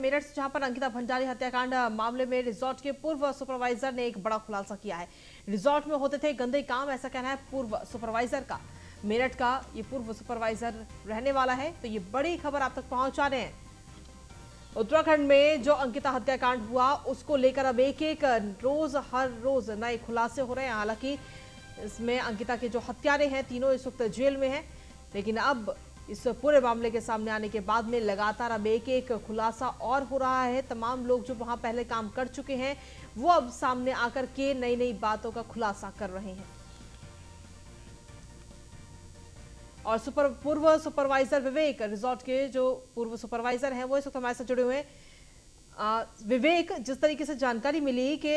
मेरठ से, जहां पर अंकिता भंडारी हत्याकांड मामले में रिजॉर्ट के पूर्व सुपरवाइजर ने एक बड़ा खुलासा किया है। रिजॉर्ट में होते थे गंदे काम, ऐसा कहना है पूर्व सुपरवाइजर का। मेरठ का ये पूर्व सुपरवाइजर रहने वाला है, तो ये बड़ी खबर आप तक पहुंचा रहे हैं। उत्तराखंड में जो अंकिता हत्याकांड हुआ उसको लेकर अब एक एक रोज हर रोज नए खुलासे हो रहे हैं। हालांकि इसमें अंकिता के जो हत्यारे हैं तीनों इस वक्त जेल में हैं, लेकिन अब इस पूरे मामले के सामने आने के बाद में लगातार अब एक एक खुलासा और हो रहा है। तमाम लोग जो वहां पहले काम कर चुके हैं वो अब सामने आकर के नई नई बातों का खुलासा कर रहे हैं। और पूर्व सुपरवाइजर विवेक, रिजॉर्ट के जो पूर्व सुपरवाइजर हैं वो इस वक्त हमारे साथ जुड़े हुए हैं। विवेक, जिस तरीके से जानकारी मिली कि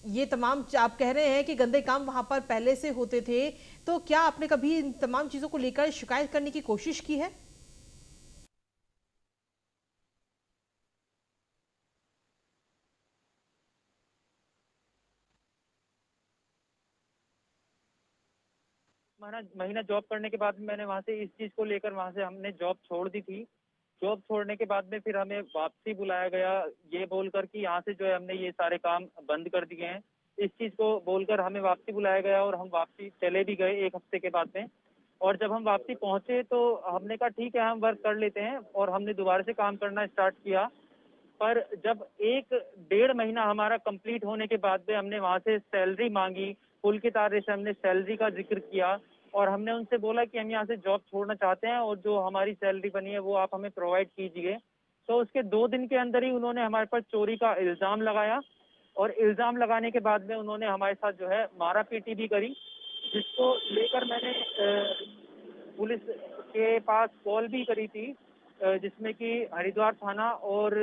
ये तमाम आप कह रहे हैं कि गंदे काम वहां पर पहले से होते थे, तो क्या आपने कभी इन तमाम चीजों को लेकर शिकायत करने की कोशिश की है? महीना जॉब करने के बाद मैंने वहां से इस चीज को लेकर वहां से हमने जॉब छोड़ दी थी। जॉब छोड़ने के बाद में फिर हमें वापसी बुलाया गया, ये बोलकर कि यहाँ से जो है हमने ये सारे काम बंद कर दिए हैं। इस चीज को बोलकर हमें वापसी बुलाया गया और हम वापसी चले भी गए 1 हफ्ते के बाद में। और जब हम वापसी पहुंचे तो हमने कहा ठीक है हम वर्क कर लेते हैं, और हमने दोबारा से काम करना स्टार्ट किया। पर जब 1 डेढ़ महीना हमारा कंप्लीट होने के बाद में हमने वहां से सैलरी मांगी, पुलकित आर्य से हमने सैलरी का जिक्र किया और हमने उनसे बोला कि हम यहाँ से जॉब छोड़ना चाहते हैं और जो हमारी सैलरी बनी है वो आप हमें प्रोवाइड कीजिए। तो उसके 2 दिन के अंदर ही उन्होंने हमारे पर चोरी का इल्जाम लगाया, और इल्जाम लगाने के बाद में उन्होंने हमारे साथ जो है मारा पीटी भी करी, जिसको लेकर मैंने पुलिस के पास कॉल भी करी थी, जिसमें कि हरिद्वार थाना और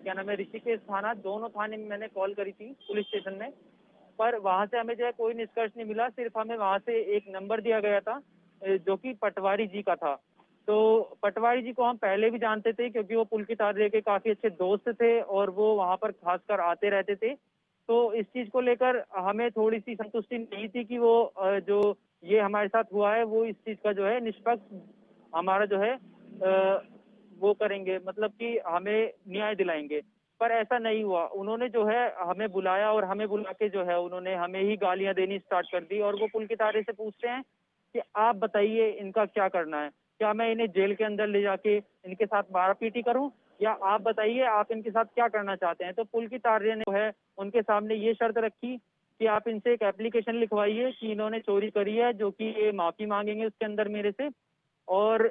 क्या नाम है ऋषिकेश थाना, दोनों थाने में मैंने कॉल करी थी पुलिस स्टेशन में। पर वहां से हमें जो है कोई निष्कर्ष नहीं मिला। सिर्फ हमें वहां से एक नंबर दिया गया था जो कि पटवारी जी का था। तो पटवारी जी को हम पहले भी जानते थे क्योंकि वो पुलकित आर्य के काफी अच्छे दोस्त थे और वो वहां पर खासकर आते रहते थे। तो इस चीज को लेकर हमें थोड़ी सी संतुष्टि नहीं थी कि वो जो ये हमारे साथ हुआ है वो इस चीज का जो है निष्पक्ष हमारा जो है वो करेंगे, मतलब कि हमें न्याय दिलाएंगे। पर ऐसा नहीं हुआ। उन्होंने जो है हमें बुलाया और हमें बुला के जो है उन्होंने हमें ही गालियां देनी स्टार्ट कर दी, और वो पुलकित आर्य से पूछते हैं कि आप बताइए इनका क्या करना है, क्या मैं इन्हें जेल के अंदर ले जाके इनके साथ मारापीटी करूं, या आप बताइए आप इनके साथ क्या करना चाहते हैं। तो पुलकित आर्य ने जो है उनके सामने ये शर्त रखी कि आप इनसे एक एप्लीकेशन लिखवाइए कि इन्होंने चोरी करी है, जो कि ये माफी मांगेंगे उसके अंदर मेरे से। और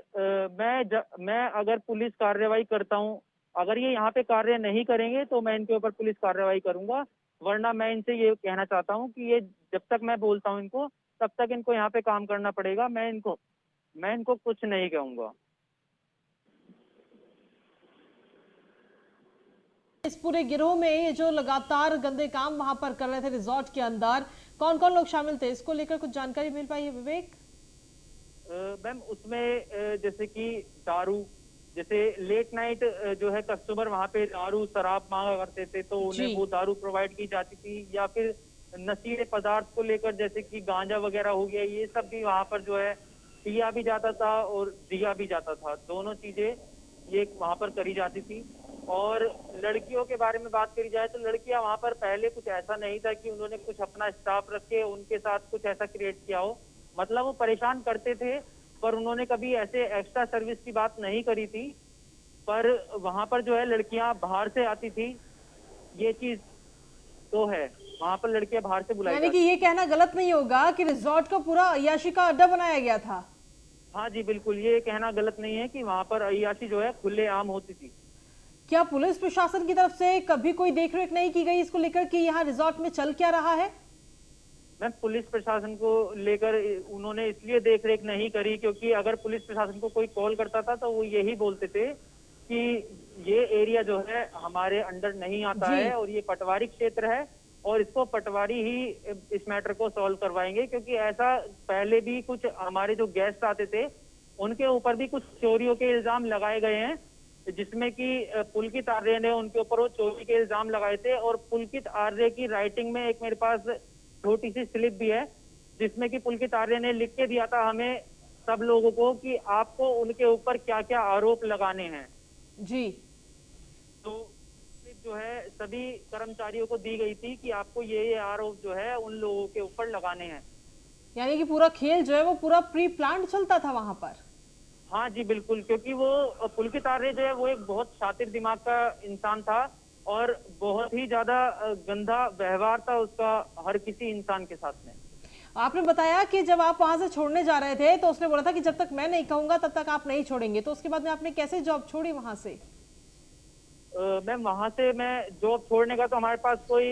मैं अगर पुलिस कार्रवाई करता हूँ, अगर ये यहाँ पे कार्य नहीं करेंगे तो मैं इनके ऊपर पुलिस कार्रवाई करूंगा। वरना मैं इनसे ये कहना चाहता हूँ कि ये जब तक मैं बोलता हूँ इनको तब तक इनको यहाँ पे काम करना पड़ेगा। मैं इनको कुछ नहीं कहूंगा। इस पूरे गिरोह में ये जो लगातार गंदे काम वहां पर कर रहे थे रिजॉर्ट के अंदर, कौन कौन लोग शामिल थे, इसको लेकर कुछ जानकारी मिल पाई है विवेक? मैम उसमें जैसे कि दारू, जैसे लेट नाइट जो है कस्टमर वहां पे दारू शराब मांगा करते थे तो जी। उन्हें वो दारू प्रोवाइड की जाती थी, या फिर नशीले पदार्थ को लेकर जैसे कि गांजा वगैरह हो गया, ये सब भी वहां पर जो है पिया भी जाता था और दिया भी जाता था। दोनों चीजें ये वहां पर करी जाती थी। और लड़कियों के बारे में बात करी जाए तो लड़कियां वहां पर पहले कुछ ऐसा नहीं था कि उन्होंने कुछ अपना स्टाफ रखे उनके साथ कुछ ऐसा क्रिएट किया हो। मतलब वो परेशान करते थे पर उन्होंने कभी ऐसे एक्स्ट्रा सर्विस की बात नहीं करी थी। पर वहां पर जो है लड़कियां बाहर से आती थी, ये चीज तो है, वहां पर लड़कियां बाहर से बुलाई यानी कि जाती ये थी। कहना गलत नहीं होगा कि रिजॉर्ट को पूरा अय्याशी का अड्डा बनाया गया था? हाँ जी बिल्कुल, ये कहना गलत नहीं है कि वहां पर अय्याशी जो है खुलेआम होती थी। क्या पुलिस प्रशासन की तरफ से कभी कोई देखरेख नहीं की गई इसको लेकर कि यहाँ रिजॉर्ट में चल क्या रहा है? मैं पुलिस प्रशासन को लेकर उन्होंने इसलिए देखरेख नहीं करी क्योंकि अगर पुलिस प्रशासन को कोई कॉल करता था तो वो यही बोलते थे कि ये एरिया जो है हमारे अंडर नहीं आता जी। है और ये पटवारी क्षेत्र है, और इसको पटवारी ही इस मैटर को सॉल्व करवाएंगे। क्योंकि ऐसा पहले भी कुछ हमारे जो गेस्ट आते थे उनके ऊपर भी कुछ चोरियों के इल्जाम लगाए गए हैं, जिसमें कि पुलकित आर्य ने उनके ऊपर वो चोरी के इल्जाम लगाए थे। और पुलकित आर्य की राइटिंग में एक मेरे पास छोटी सी स्लिप भी है जिसमें कि पुलकित आर्य ने लिख के दिया था हमें सब लोगों को कि आपको उनके ऊपर क्या क्या आरोप लगाने हैं। जी। तो सभी कर्मचारियों को दी गई थी कि आपको ये आरोप जो है उन लोगों के ऊपर लगाने हैं। यानी कि पूरा खेल जो है वो पूरा प्री प्लान्ड चलता था वहां पर। हाँ जी बिल्कुल, क्योंकि वो पुलकित आर्य जो है वो एक बहुत शातिर दिमाग का इंसान था और बहुत ही ज्यादा गंदा व्यवहार था उसका हर किसी इंसान के साथ में। आपने बताया कि जब आप वहां से छोड़ने जा रहे थे तो उसने बोला था कि जब तक मैं नहीं कहूंगा तब तक आप नहीं छोड़ेंगे, तो उसके बाद में आपने कैसे जॉब छोड़ी वहां से? मैम वहां से मैं जॉब छोड़ने का तो हमारे पास कोई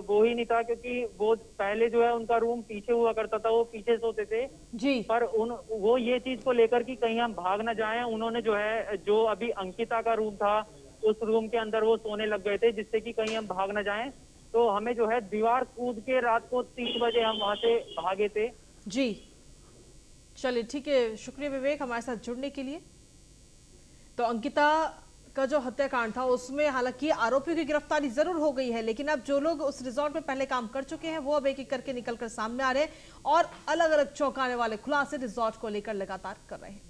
वो ही नहीं था, क्योंकि वो पहले जो है उनका रूम पीछे हुआ करता था, वो पीछे सोते थे। जी। पर वो ये चीज को लेकर कि कहीं हम भाग ना जाएं, उन्होंने जो है जो अभी अंकिता का रूम था उस रूम के अंदर वो सोने लग गए थे, जिससे कि कहीं हम भाग ना जाएं। तो हमें जो है दीवार कूद के रात को 3 बजे हम वहां से भागे थे। जी चलिए ठीक है, शुक्रिया विवेक हमारे साथ जुड़ने के लिए। तो अंकिता का जो हत्याकांड था उसमें हालांकि आरोपियों की गिरफ्तारी जरूर हो गई है, लेकिन अब जो लोग उस रिजॉर्ट में पहले काम कर चुके हैं वो अब एक एक करके निकलकर सामने आ रहे हैं और अलग अलग चौंकाने वाले खुलासे रिजॉर्ट को लेकर लगातार कर रहे हैं।